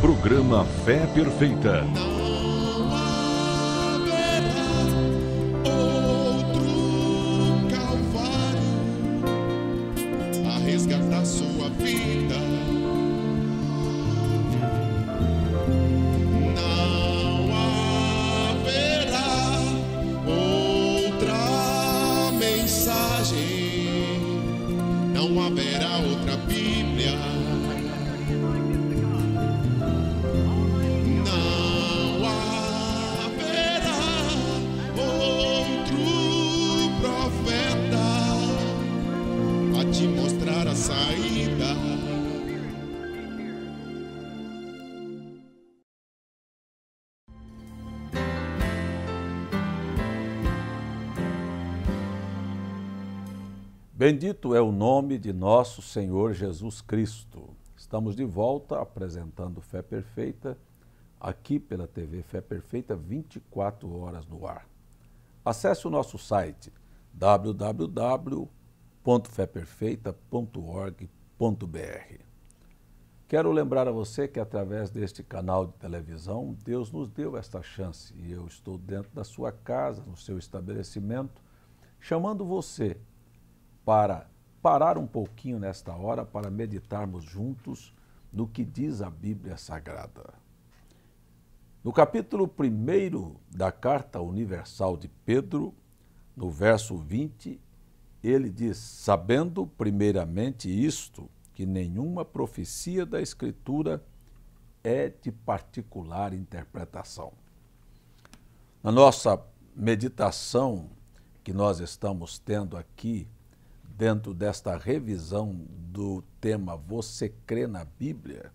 Programa Fé Perfeita. Não haverá outro Calvário a resgatar sua vida. Não haverá outra mensagem, não haverá outra Bíblia. Não haverá outro profeta a te mostrar a saída. Bendito é o nome de nosso Senhor Jesus Cristo. Estamos de volta apresentando Fé Perfeita, aqui pela TV Fé Perfeita, 24 horas no ar. Acesse o nosso site www.feperfeita.org.br. Quero lembrar a você que através deste canal de televisão, Deus nos deu esta chance e eu estou dentro da sua casa, no seu estabelecimento, chamando você para parar um pouquinho nesta hora para meditarmos juntos no que diz a Bíblia Sagrada. No capítulo 1 da Carta Universal de Pedro, no verso 20, ele diz: sabendo primeiramente isto, que nenhuma profecia da Escritura é de particular interpretação. Na nossa meditação que nós estamos tendo aqui, dentro desta revisão do tema Você crê na Bíblia,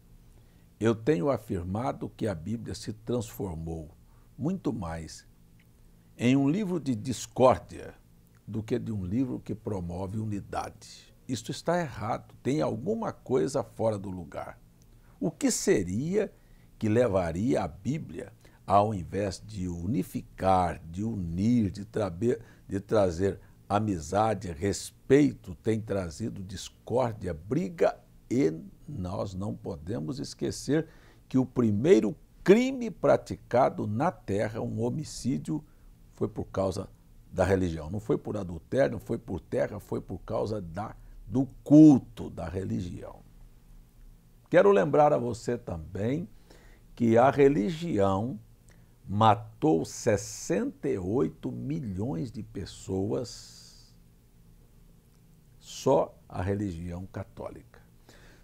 eu tenho afirmado que a Bíblia se transformou muito mais em um livro de discórdia do que de um livro que promove unidade. Isto está errado, tem alguma coisa fora do lugar. O que seria que levaria a Bíblia, ao invés de unificar, de unir, de trazer amizade, respeito, tem trazido discórdia, briga, e nós não podemos esquecer que o primeiro crime praticado na terra, um homicídio, foi por causa da religião. Não foi por adultério, não foi por terra, foi por causa do culto da religião. Quero lembrar a você também que a religião matou 68 milhões de pessoas, só a religião católica.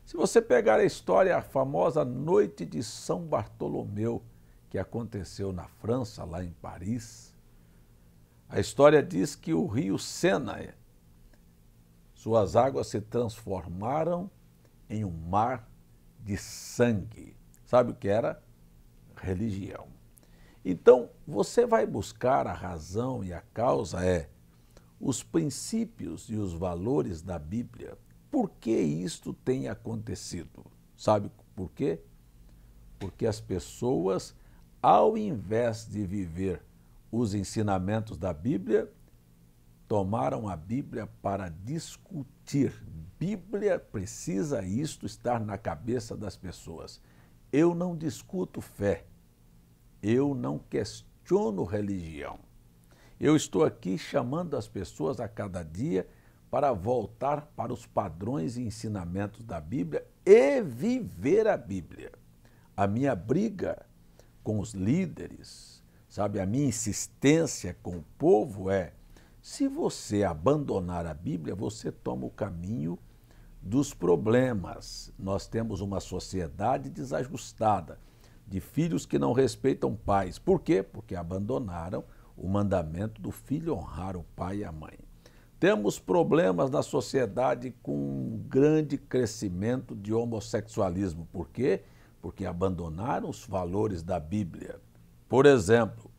Se você pegar a história, a famosa Noite de São Bartolomeu, que aconteceu na França, lá em Paris, a história diz que o rio Sena, suas águas se transformaram em um mar de sangue. Sabe o que era? Religião. Então, você vai buscar a razão e a causa os princípios e os valores da Bíblia. Por que isto tem acontecido? Sabe por quê? Porque as pessoas, ao invés de viver os ensinamentos da Bíblia, tomaram a Bíblia para discutir. Bíblia precisa isto estar na cabeça das pessoas. Eu não discuto fé. Eu não questiono religião. Eu estou aqui chamando as pessoas a cada dia para voltar para os padrões e ensinamentos da Bíblia e viver a Bíblia. A minha briga com os líderes, sabe, a minha insistência com o povo se você abandonar a Bíblia, você toma o caminho dos problemas. Nós temos uma sociedade desajustada, de filhos que não respeitam pais. Por quê? Porque abandonaram o mandamento do filho honrar o pai e a mãe. Temos problemas na sociedade com um grande crescimento de homossexualismo. Por quê? Porque abandonaram os valores da Bíblia. Por exemplo,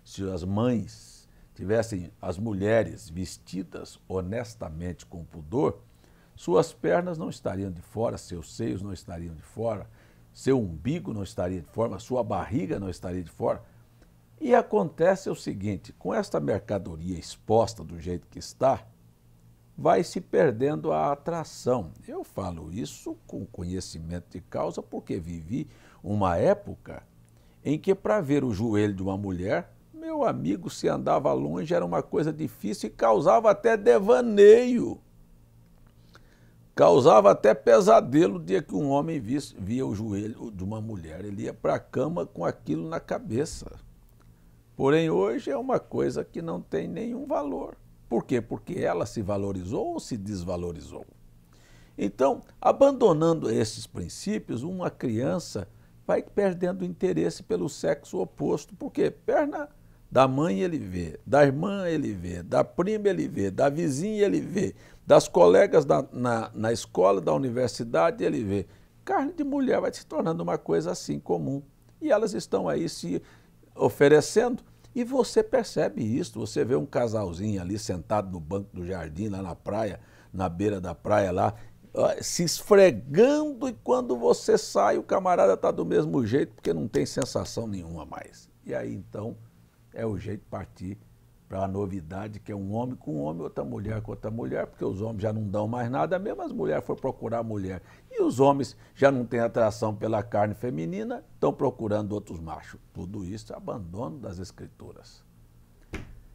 se as mães tivessem as mulheres vestidas honestamente com pudor, suas pernas não estariam de fora, seus seios não estariam de fora, seu umbigo não estaria de fora, sua barriga não estaria de fora. E acontece o seguinte, com esta mercadoria exposta do jeito que está, vai se perdendo a atração. Eu falo isso com conhecimento de causa porque vivi uma época em que para ver o joelho de uma mulher, meu amigo, se andava longe era uma coisa difícil e causava até devaneio. Causava até pesadelo o dia que um homem via o joelho de uma mulher. Ele ia para a cama com aquilo na cabeça. Porém, hoje é uma coisa que não tem nenhum valor. Por quê? Porque ela se valorizou ou se desvalorizou. Então, abandonando esses princípios, uma criança vai perdendo interesse pelo sexo oposto. Por quê? Perna da mãe ele vê, da irmã ele vê, da prima ele vê, da vizinha ele vê, das colegas na escola, da universidade ele vê. Carne de mulher vai se tornando uma coisa assim comum. E elas estão aí se oferecendo. E você percebe isso, você vê um casalzinho ali sentado no banco do jardim, lá na praia, na beira da praia lá, se esfregando, e quando você sai o camarada está do mesmo jeito, porque não tem sensação nenhuma mais. E aí então é o jeito de partir para a novidade, que é um homem com um homem, outra mulher com outra mulher, porque os homens já não dão mais nada, mesmo as mulheres foram procurar mulher. E os homens já não têm atração pela carne feminina, estão procurando outros machos. Tudo isso é abandono das Escrituras.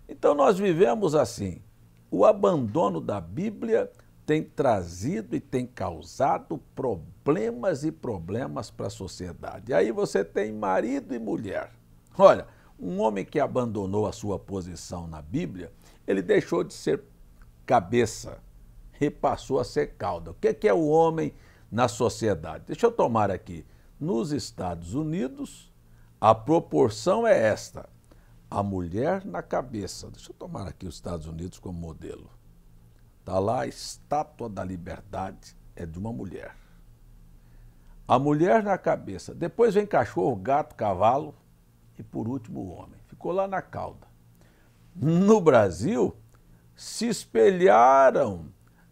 Então nós vivemos assim. O abandono da Bíblia tem trazido e tem causado problemas e problemas para a sociedade. Aí você tem marido e mulher. Olha, um homem que abandonou a sua posição na Bíblia, ele deixou de ser cabeça e passou a ser cauda. O que é o homem na sociedade? Deixa eu tomar aqui. Nos Estados Unidos, a proporção é esta. A mulher na cabeça. Deixa eu tomar aqui os Estados Unidos como modelo. Está lá a Estátua da Liberdade, é de uma mulher. A mulher na cabeça. Depois vem cachorro, gato, cavalo. E, por último, o homem. Ficou lá na cauda. No Brasil, se espelharam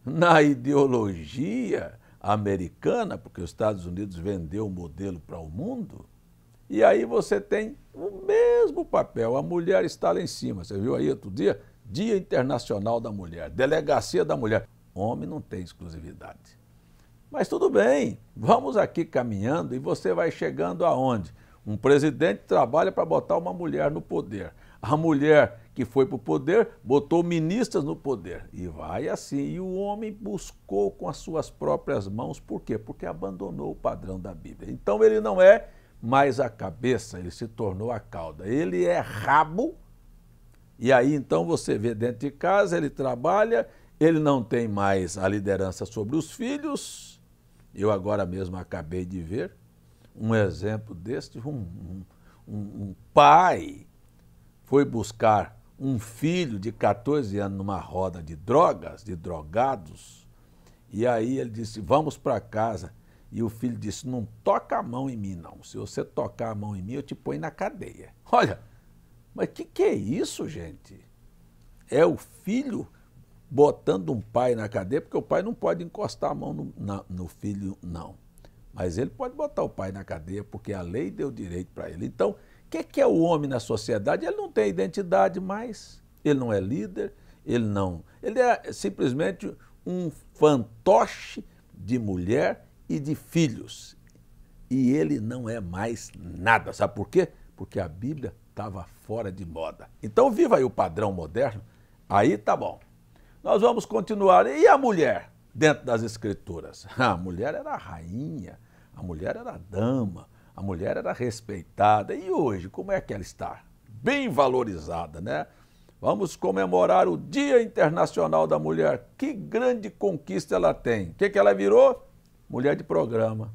na ideologia americana, porque os Estados Unidos vendeu o modelo para o mundo, e aí você tem o mesmo papel. A mulher está lá em cima. Você viu aí outro dia? Dia Internacional da Mulher, Delegacia da Mulher. Homem não tem exclusividade. Mas tudo bem, vamos aqui caminhando e você vai chegando aonde? Um presidente trabalha para botar uma mulher no poder. A mulher que foi para o poder botou ministras no poder. E vai assim. E o homem buscou com as suas próprias mãos. Por quê? Porque abandonou o padrão da Bíblia. Então ele não é mais a cabeça, ele se tornou a cauda. Ele é rabo. E aí então você vê dentro de casa, ele trabalha, ele não tem mais a liderança sobre os filhos. Eu agora mesmo acabei de ver um exemplo deste, um pai foi buscar um filho de 14 anos numa roda de drogas, de drogados, e aí ele disse, vamos para casa. E o filho disse, não toca a mão em mim não, se você tocar a mão em mim eu te ponho na cadeia. Olha, mas que é isso, gente? É o filho botando um pai na cadeia, porque o pai não pode encostar a mão no filho, não. Mas ele pode botar o pai na cadeia, porque a lei deu direito para ele. Então, o que é o homem na sociedade? Ele não tem identidade mais, ele não é líder, ele é simplesmente um fantoche de mulher e de filhos. E ele não é mais nada. Sabe por quê? Porque a Bíblia estava fora de moda. Então, viva aí o padrão moderno, aí tá bom. Nós vamos continuar. E a mulher dentro das Escrituras? A mulher era a rainha, a mulher era a dama, a mulher era respeitada. E hoje, como é que ela está? Bem valorizada, né? Vamos comemorar o Dia Internacional da Mulher. Que grande conquista ela tem. O que ela virou? Mulher de programa.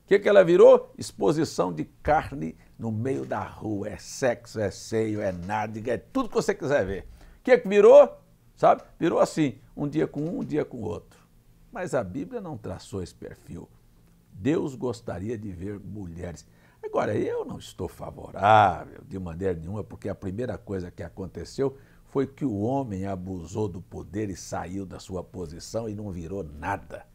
O que ela virou? Exposição de carne no meio da rua. É sexo, é seio, é nádega, é tudo que você quiser ver. O que virou? Sabe? Virou assim, um dia com um dia com o outro. Mas a Bíblia não traçou esse perfil. Deus gostaria de ver mulheres. Agora, eu não estou favorável de maneira nenhuma, porque a primeira coisa que aconteceu foi que o homem abusou do poder e saiu da sua posição e não virou nada.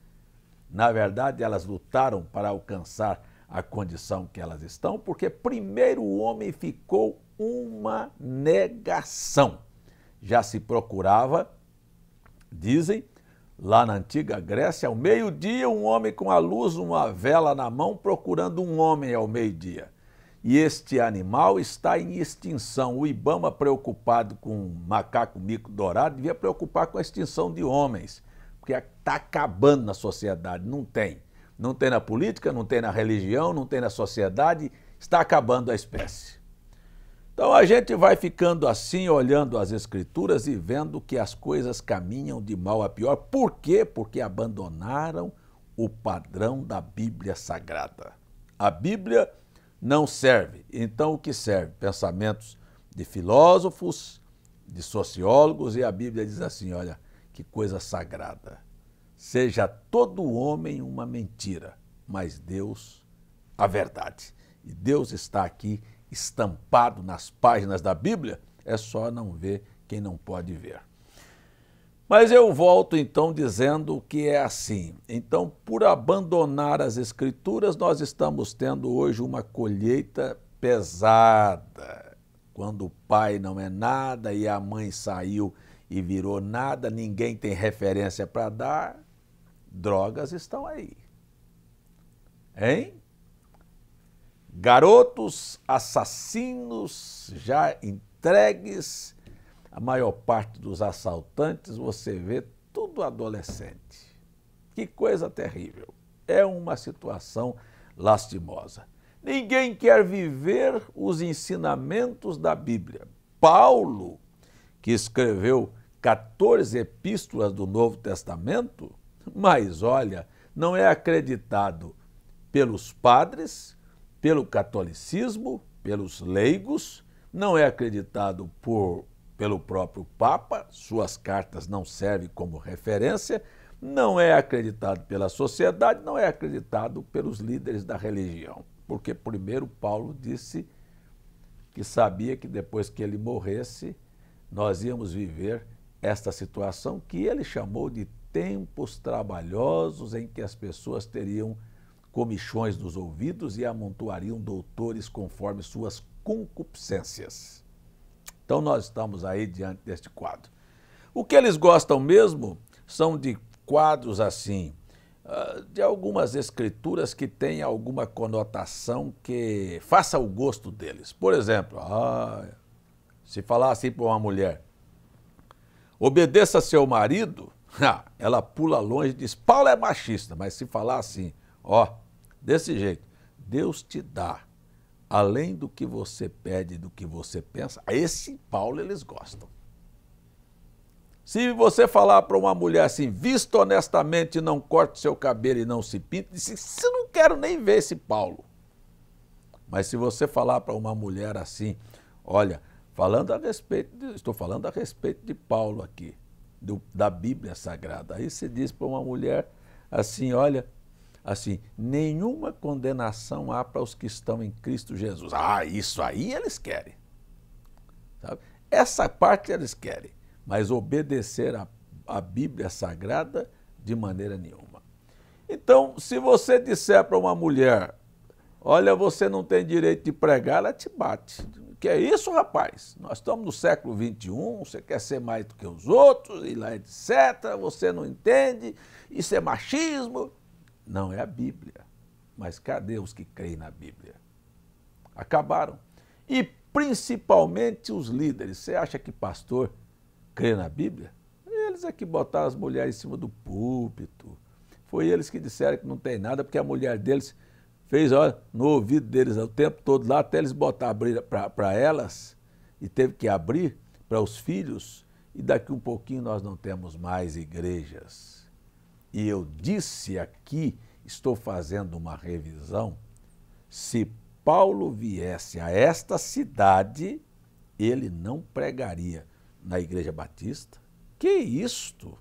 Na verdade, elas lutaram para alcançar a condição que elas estão, porque primeiro o homem ficou uma negação. Já se procurava Dizem, lá na antiga Grécia, ao meio-dia, um homem com a luz, uma vela na mão, procurando um homem ao meio-dia. E este animal está em extinção. O Ibama, preocupado com o macaco mico dourado, devia preocupar com a extinção de homens, porque está acabando na sociedade. Não tem. Não tem na política, não tem na religião, não tem na sociedade, está acabando a espécie. Então a gente vai ficando assim, olhando as Escrituras e vendo que as coisas caminham de mal a pior. Por quê? Porque abandonaram o padrão da Bíblia Sagrada. A Bíblia não serve. Então o que serve? Pensamentos de filósofos, de sociólogos, e a Bíblia diz assim, olha, que coisa sagrada. Seja todo homem uma mentira, mas Deus a verdade. E Deus está aqui estampado nas páginas da Bíblia, é só não ver quem não pode ver. Mas eu volto então dizendo que é assim. Então, por abandonar as Escrituras, nós estamos tendo hoje uma colheita pesada. Quando o pai não é nada e a mãe saiu e virou nada, ninguém tem referência para dar, drogas estão aí. Hein? Garotos assassinos já entregues, a maior parte dos assaltantes, você vê, tudo adolescente. Que coisa terrível. É uma situação lastimosa. Ninguém quer viver os ensinamentos da Bíblia. Paulo, que escreveu 14 epístolas do Novo Testamento, mas olha, não é acreditado pelos padres, pelo catolicismo, pelos leigos, não é acreditado pelo próprio Papa, suas cartas não servem como referência, não é acreditado pela sociedade, não é acreditado pelos líderes da religião. Porque primeiro Paulo disse que sabia que depois que ele morresse, nós íamos viver esta situação que ele chamou de tempos trabalhosos em que as pessoas teriam comichões nos ouvidos e amontoariam doutores conforme suas concupiscências. Então nós estamos aí diante deste quadro. O que eles gostam mesmo são de quadros assim, de algumas escrituras que têm alguma conotação que faça o gosto deles. Por exemplo, se falar assim para uma mulher, obedeça seu marido, ela pula longe e diz, Paulo é machista, mas se falar assim, desse jeito, Deus te dá, além do que você pede, do que você pensa, esse Paulo eles gostam. Se você falar para uma mulher assim, vista honestamente, não corte seu cabelo e não se pinte, diz, eu não quero nem ver esse Paulo. Mas se você falar para uma mulher assim, olha, estou falando a respeito de Paulo aqui, da Bíblia Sagrada, aí você diz para uma mulher assim, olha, assim, nenhuma condenação há para os que estão em Cristo Jesus. Isso aí eles querem. Sabe? Essa parte eles querem, mas obedecer a Bíblia Sagrada de maneira nenhuma. Então, se você disser para uma mulher, olha, você não tem direito de pregar, ela te bate. Que é isso, rapaz? Nós estamos no século XXI, você quer ser mais do que os outros, e lá etc., você não entende, isso é machismo. Não é a Bíblia, mas cadê os que creem na Bíblia? Acabaram. E principalmente os líderes. Você acha que pastor crê na Bíblia? Eles é que botaram as mulheres em cima do púlpito. Foi eles que disseram que não tem nada, porque a mulher deles fez, olha, no ouvido deles o tempo todo lá, até eles botar para elas, e teve que abrir para os filhos, e daqui um pouquinho nós não temos mais igrejas. E eu disse aqui, estou fazendo uma revisão, se Paulo viesse a esta cidade, ele não pregaria na Igreja Batista. Que isto?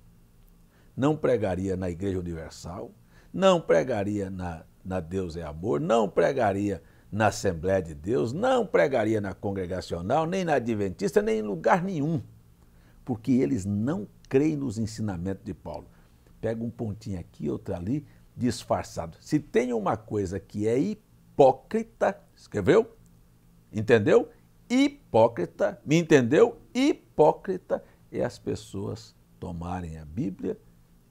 Não pregaria na Igreja Universal, não pregaria na Deus é Amor, não pregaria na Assembleia de Deus, não pregaria na Congregacional, nem na Adventista, nem em lugar nenhum, porque eles não creem nos ensinamentos de Paulo. Pega um pontinho aqui, outro ali, disfarçado. Se tem uma coisa que é hipócrita, escreveu? Entendeu? Hipócrita, me entendeu? Hipócrita é as pessoas tomarem a Bíblia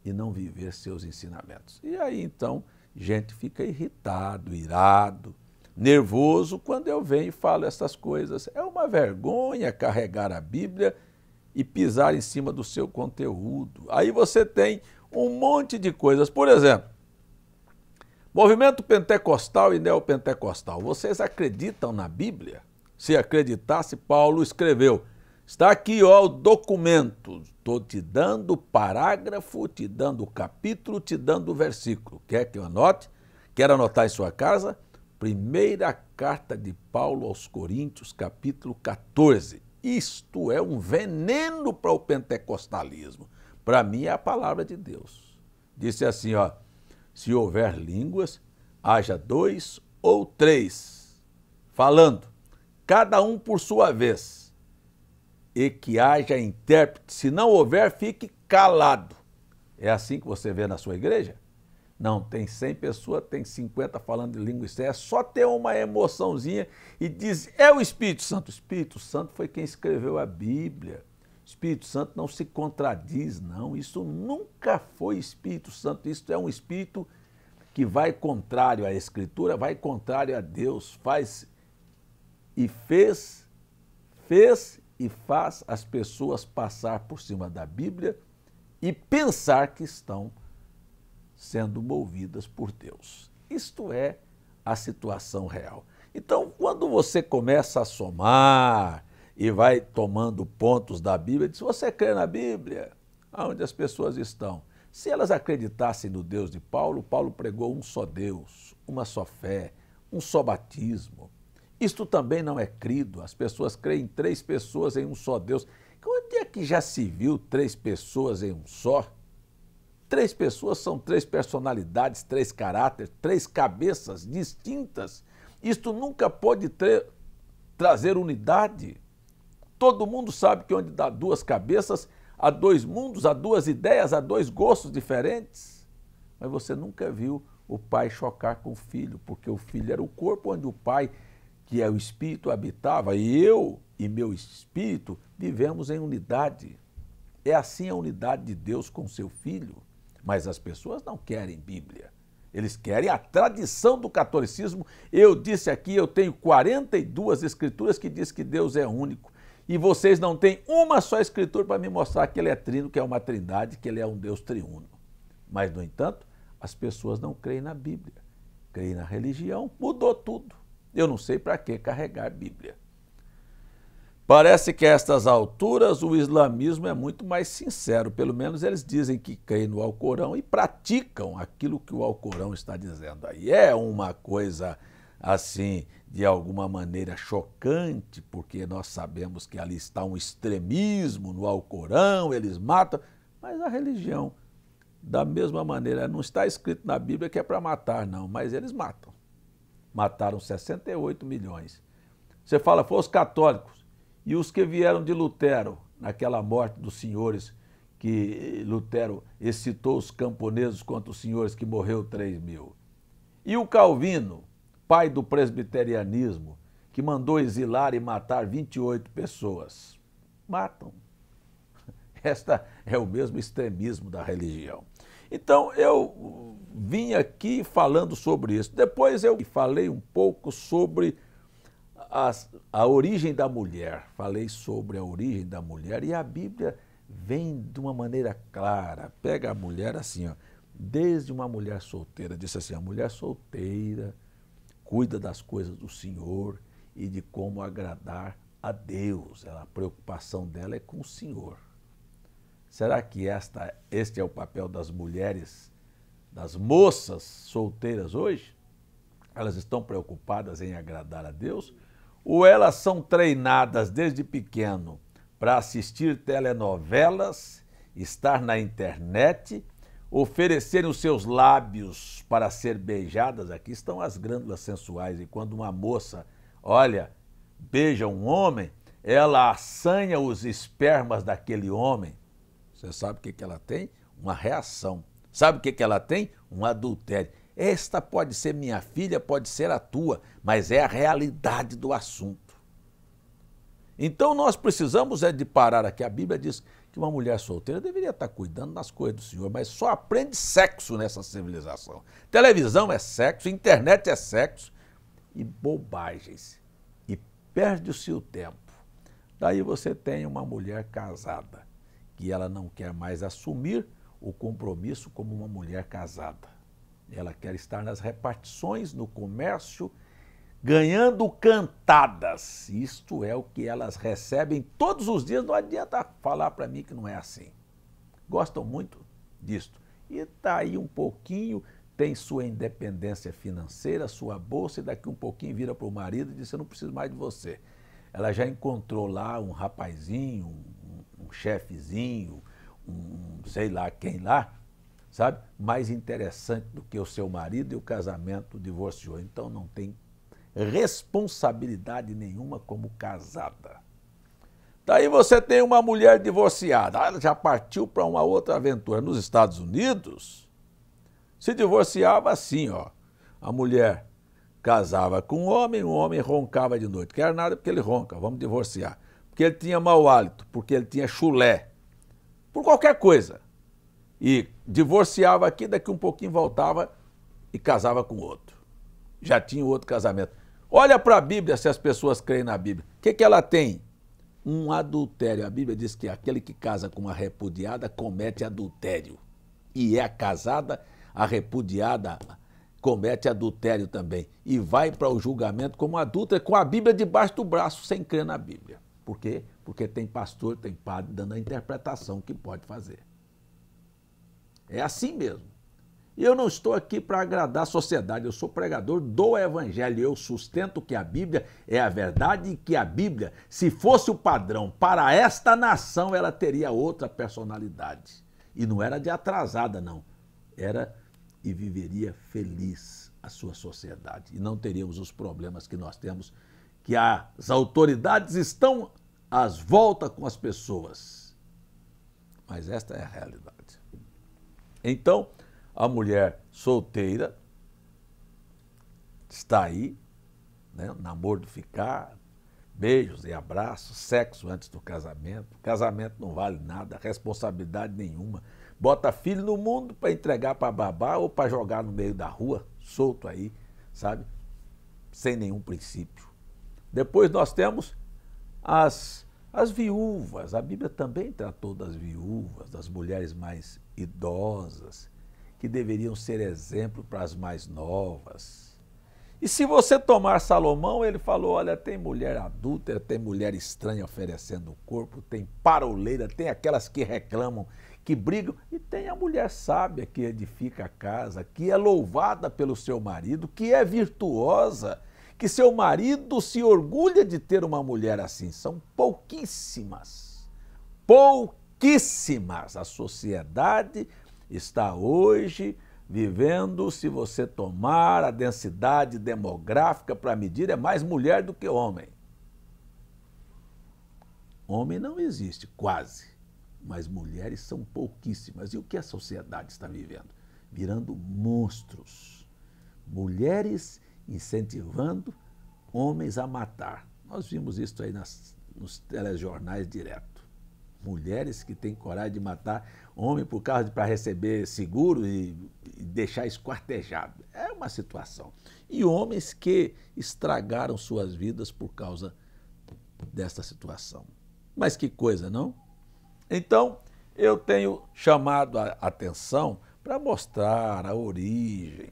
e não viver seus ensinamentos. E aí, então, gente fica irritado, irado, nervoso quando eu venho e falo essas coisas. É uma vergonha carregar a Bíblia e pisar em cima do seu conteúdo. Aí você tem um monte de coisas. Por exemplo, movimento pentecostal e neopentecostal. Vocês acreditam na Bíblia? Se acreditasse, Paulo escreveu. Está aqui, ó, o documento. Estou te dando o parágrafo, te dando o capítulo, te dando o versículo. Quer que eu anote? Quer anotar em sua casa? Primeira carta de Paulo aos Coríntios, capítulo 14. Isto é um veneno para o pentecostalismo. Para mim é a palavra de Deus. Disse assim, ó, se houver línguas, haja 2 ou 3, falando, cada um por sua vez, e que haja intérprete. Se não houver, fique calado. É assim que você vê na sua igreja? Não, tem 100 pessoas, tem 50 falando de língua estranha, é só ter uma emoçãozinha e diz, é o Espírito Santo. O Espírito Santo foi quem escreveu a Bíblia. O Espírito Santo não se contradiz, não. Isso nunca foi Espírito Santo, isso é um Espírito que vai contrário à Escritura, vai contrário a Deus, faz e fez e faz as pessoas passar por cima da Bíblia e pensar que estão sendo movidas por Deus. Isto é a situação real. Então, quando você começa a somar e vai tomando pontos da Bíblia, diz, você crê na Bíblia? Aonde as pessoas estão? Se elas acreditassem no Deus de Paulo, Paulo pregou um só Deus, uma só fé, um só batismo. Isto também não é crido. As pessoas creem em 3 pessoas em um só Deus. Onde é que já se viu 3 pessoas em um só? 3 pessoas são 3 personalidades, 3 caráteres, 3 cabeças distintas. Isto nunca pode trazer unidade. Todo mundo sabe que onde dá 2 cabeças, há 2 mundos, há 2 ideias, há 2 gostos diferentes. Mas você nunca viu o pai chocar com o filho, porque o filho era o corpo onde o pai, que é o espírito, habitava, e eu e meu espírito vivemos em unidade. É assim a unidade de Deus com seu filho. Mas as pessoas não querem Bíblia. Eles querem a tradição do catolicismo. Eu disse aqui, eu tenho 42 escrituras que diz que Deus é único. E vocês não têm uma só escritura para me mostrar que ele é trino, que é uma trindade, que ele é um Deus triuno. Mas, no entanto, as pessoas não creem na Bíblia. Creem na religião, mudou tudo. Eu não sei para que carregar Bíblia. Parece que a estas alturas o islamismo é muito mais sincero, pelo menos eles dizem que creem no Alcorão e praticam aquilo que o Alcorão está dizendo aí. É uma coisa assim, de alguma maneira chocante, porque nós sabemos que ali está um extremismo no Alcorão, eles matam, mas a religião, da mesma maneira, não está escrito na Bíblia que é para matar, não, mas eles matam. Mataram 68 milhões. Você fala, foi os católicos. E os que vieram de Lutero, naquela morte dos senhores, que Lutero excitou os camponeses contra os senhores, que morreu 3 mil. E o Calvino, pai do presbiterianismo, que mandou exilar e matar 28 pessoas. Matam. Esta é o mesmo extremismo da religião. Então, eu vim aqui falando sobre isso. Depois eu falei um pouco sobre a origem da mulher. Falei sobre a origem da mulher e a Bíblia vem de uma maneira clara. Pega a mulher assim, ó, desde uma mulher solteira. Disse assim, a mulher solteira cuida das coisas do Senhor e de como agradar a Deus. A preocupação dela é com o Senhor. Será que este é o papel das mulheres, das moças solteiras hoje? Elas estão preocupadas em agradar a Deus? Ou elas são treinadas desde pequeno para assistir telenovelas, estar na internet, oferecerem os seus lábios para ser beijadas? Aqui estão as glândulas sensuais, e quando uma moça, olha, beija um homem, ela assanha os espermas daquele homem. Você sabe o que ela tem? Uma reação. Sabe o que ela tem? Um adultério. Esta pode ser minha filha, pode ser a tua, mas é a realidade do assunto. Então nós precisamos de parar aqui. A Bíblia diz que uma mulher solteira deveria estar cuidando das coisas do Senhor, mas só aprende sexo nessa civilização. Televisão é sexo, internet é sexo e bobagens. E perde-se o tempo. Daí você tem uma mulher casada, que ela não quer mais assumir o compromisso como uma mulher casada. Ela quer estar nas repartições, no comércio, ganhando cantadas. Isto é o que elas recebem todos os dias, não adianta falar para mim que não é assim. Gostam muito disto. E está aí um pouquinho, tem sua independência financeira, sua bolsa, e daqui um pouquinho vira para o marido e diz, eu não preciso mais de você. Ela já encontrou lá um rapazinho, um chefezinho, sei lá quem lá, sabe? Mais interessante do que o seu marido, e o casamento divorciou. Então não tem responsabilidade nenhuma como casada. Daí você tem uma mulher divorciada, ela já partiu para uma outra aventura. Nos Estados Unidos, se divorciava assim, ó. A mulher casava com o homem roncava de noite. Quer nada porque ele ronca, vamos divorciar. Porque ele tinha mau hálito, porque ele tinha chulé, por qualquer coisa. E divorciava aqui, daqui um pouquinho voltava e casava com outro. Já tinha outro casamento. Olha para a Bíblia, se as pessoas creem na Bíblia. O que ela tem? Um adultério. A Bíblia diz que aquele que casa com uma repudiada comete adultério. E é a casada, a repudiada, comete adultério também. E vai para o julgamento como adúltera, com a Bíblia debaixo do braço, sem crer na Bíblia. Por quê? Porque tem pastor, tem padre dando a interpretação que pode fazer. É assim mesmo. E eu não estou aqui para agradar a sociedade, eu sou pregador do Evangelho. Eu sustento que a Bíblia é a verdade e que a Bíblia, se fosse o padrão para esta nação, ela teria outra personalidade. E não era de atrasada, não. Era e viveria feliz a sua sociedade. E não teríamos os problemas que nós temos, que as autoridades estão às voltas com as pessoas. Mas esta é a realidade. Então, a mulher solteira está aí, né? Namoro do ficar, beijos e abraços, sexo antes do casamento. Casamento não vale nada, responsabilidade nenhuma. Bota filho no mundo para entregar para babá ou para jogar no meio da rua, solto aí, sabe? Sem nenhum princípio. Depois nós temos as viúvas. A Bíblia também tratou das viúvas, das mulheres mais idosas, que deveriam ser exemplo para as mais novas. E se você tomar Salomão, ele falou, olha, tem mulher adúltera, tem mulher estranha oferecendo o corpo, tem paroleira, tem aquelas que reclamam, que brigam, e tem a mulher sábia que edifica a casa, que é louvada pelo seu marido, que é virtuosa, que seu marido se orgulha de ter uma mulher assim. São pouquíssimas, pouquíssimas. A sociedade está hoje vivendo, se você tomar a densidade demográfica para medir, é mais mulher do que homem. Homem não existe, quase, mas mulheres são pouquíssimas. E o que a sociedade está vivendo? Virando monstros. Mulheres incentivando homens a matar. Nós vimos isso aí nos telejornais direto. Mulheres que têm coragem de matar homem por causa para receber seguro e deixar esquartejado. É uma situação. E homens que estragaram suas vidas por causa desta situação. Mas que coisa, não? Então, eu tenho chamado a atenção para mostrar a origem.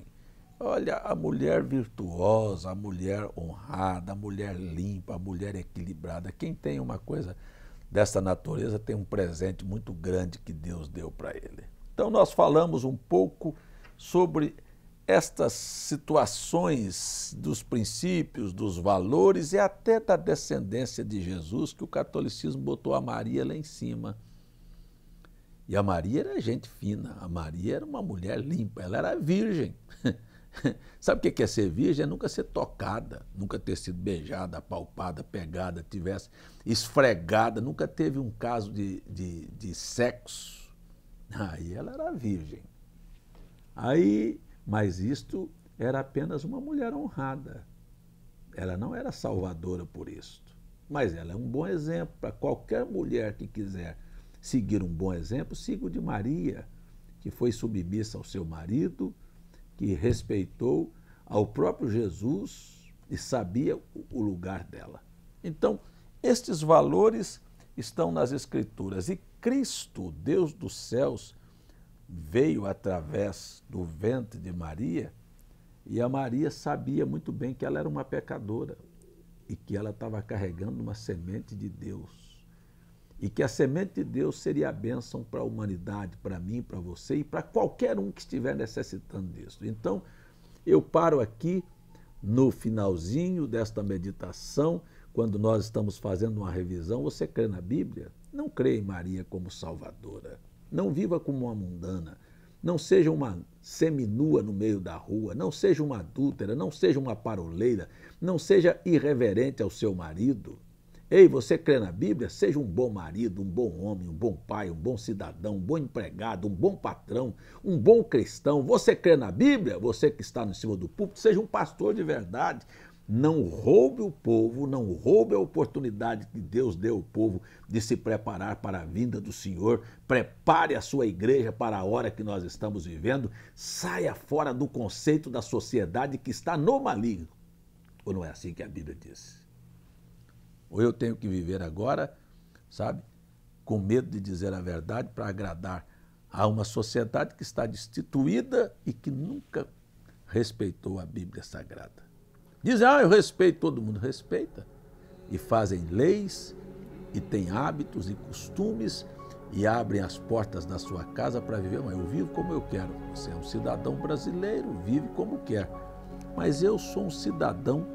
Olha, a mulher virtuosa, a mulher honrada, a mulher limpa, a mulher equilibrada. Quem tem uma coisa dessa natureza tem um presente muito grande que Deus deu para ele. Então nós falamos um pouco sobre estas situações dos princípios, dos valores e até da descendência de Jesus, que o catolicismo botou a Maria lá em cima. E a Maria era gente fina, a Maria era uma mulher limpa, ela era virgem. Sabe o que é ser virgem? É nunca ser tocada, nunca ter sido beijada, apalpada, pegada, tivesse esfregada, nunca teve um caso de sexo. Aí ela era virgem. Mas isto era apenas uma mulher honrada. Ela não era salvadora por isto. Mas ela é um bom exemplo para qualquer mulher que quiser seguir um bom exemplo, siga o de Maria, que foi submissa ao seu marido, que respeitou ao próprio Jesus e sabia o lugar dela. Então, estes valores estão nas Escrituras. E Cristo, Deus dos céus, veio através do ventre de Maria, e a Maria sabia muito bem que ela era uma pecadora e que ela estava carregando uma semente de Deus. E que a semente de Deus seria a bênção para a humanidade, para mim, para você e para qualquer um que estiver necessitando disso. Então, eu paro aqui no finalzinho desta meditação, quando nós estamos fazendo uma revisão. Você crê na Bíblia? Não crê em Maria como salvadora. Não viva como uma mundana. Não seja uma seminua no meio da rua. Não seja uma adúltera. Não seja uma paroleira. Não seja irreverente ao seu marido. Ei, você crê na Bíblia? Seja um bom marido, um bom homem, um bom pai, um bom cidadão, um bom empregado, um bom patrão, um bom cristão. Você crê na Bíblia? Você que está em cima do púlpito, seja um pastor de verdade. Não roube o povo, não roube a oportunidade que Deus deu ao povo de se preparar para a vinda do Senhor. Prepare a sua igreja para a hora que nós estamos vivendo. Saia fora do conceito da sociedade que está no maligno. Ou não é assim que a Bíblia diz? Ou eu tenho que viver agora, sabe, com medo de dizer a verdade para agradar a uma sociedade que está destituída e que nunca respeitou a Bíblia Sagrada. Dizem, eu respeito todo mundo. Respeita. E fazem leis, e têm hábitos e costumes, e abrem as portas da sua casa para viver. Mas eu vivo como eu quero. Você é um cidadão brasileiro, vive como quer. Mas eu sou um cidadão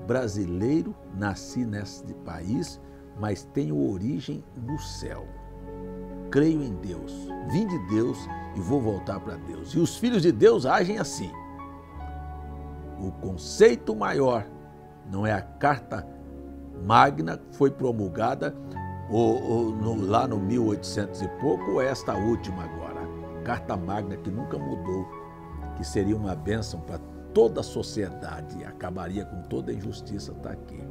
brasileiro, nasci neste país, mas tenho origem no céu. Creio em Deus, vim de Deus e vou voltar para Deus. E os filhos de Deus agem assim. O conceito maior não é a Carta Magna, que foi promulgada lá no 1800 e pouco, ou é esta última agora, a Carta Magna, que nunca mudou, que seria uma bênção para toda a sociedade, acabaria com toda a injustiça, está aqui.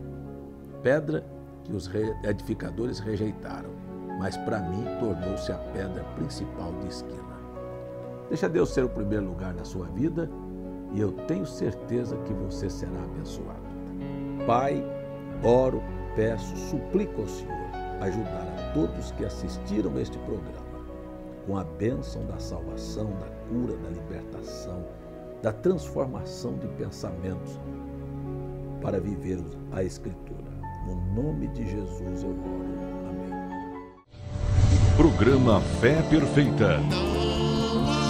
Pedra que os edificadores rejeitaram, mas para mim tornou-se a pedra principal de esquina. Deixa Deus ser o primeiro lugar na sua vida e eu tenho certeza que você será abençoado. Pai, oro, peço, suplico ao Senhor ajudar a todos que assistiram a este programa com a bênção da salvação, da cura, da libertação, da transformação de pensamentos para viver a Escritura. No nome de Jesus eu oro. Amém. Programa Fé Perfeita. Não